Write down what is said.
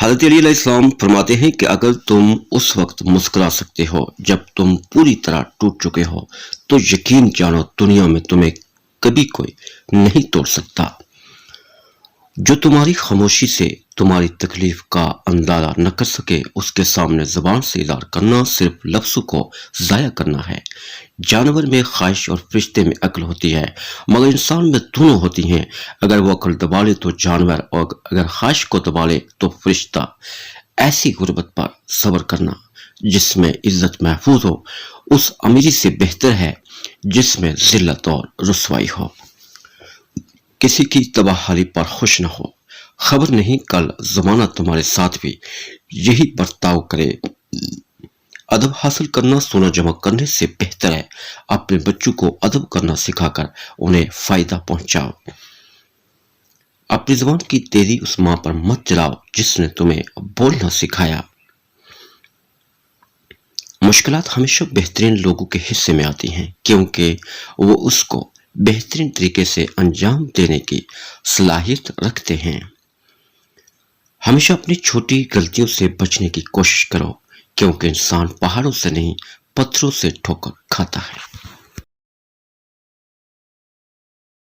حضرت علی علیہ السلام فرماتے ہیں کہ اگر تم اس وقت مسکرا سکتے ہو جب تم پوری طرح ٹوٹ چکے ہو تو یقین جانو دنیا میں تمہیں کبھی کوئی نہیں توڑ سکتا۔ جو تمہاری خاموشی سے تمہاری تکلیف کا اندازہ نہ کر سکے اس کے سامنے زبان سے اظہار کرنا صرف لفظوں کو ضائع کرنا ہے۔ جانور میں خواہش اور فرشتے میں عقل ہوتی ہے مگر انسان میں دونوں ہوتی ہیں۔ اگر وہ عقل دبا لے تو جانور اور اگر خواہش کو دبا لے تو فرشتہ۔ ایسی غربت پر صبر کرنا جس میں عزت محفوظ ہو اس امیری سے بہتر ہے جس میں ذلت اور رسوائی ہو۔ کسی کی تباہی پر خوش نہ ہو، خبر نہیں کل زمانہ تمہارے ساتھ بھی یہی برتاؤ کرے۔ ادب حاصل کرنا سونا جمع کرنے سے بہتر ہے۔ اپنے بچوں کو ادب کرنا سکھا کر انہیں فائدہ پہنچاؤ۔ اپنی زبان کی تیزی اس ماں پر مت چلاؤ جس نے تمہیں بولنا سکھایا۔ مشکلات ہمیشہ بہترین لوگوں کے حصے میں آتی ہیں کیونکہ وہ اس کو بہترین طریقے سے انجام دینے کی صلاحیت رکھتے ہیں۔ ہمیشہ اپنی چھوٹی غلطیوں سے بچنے کی کوشش کرو کیونکہ انسان پہاڑوں سے نہیں پتھروں سے ٹھوکر کھاتا ہے۔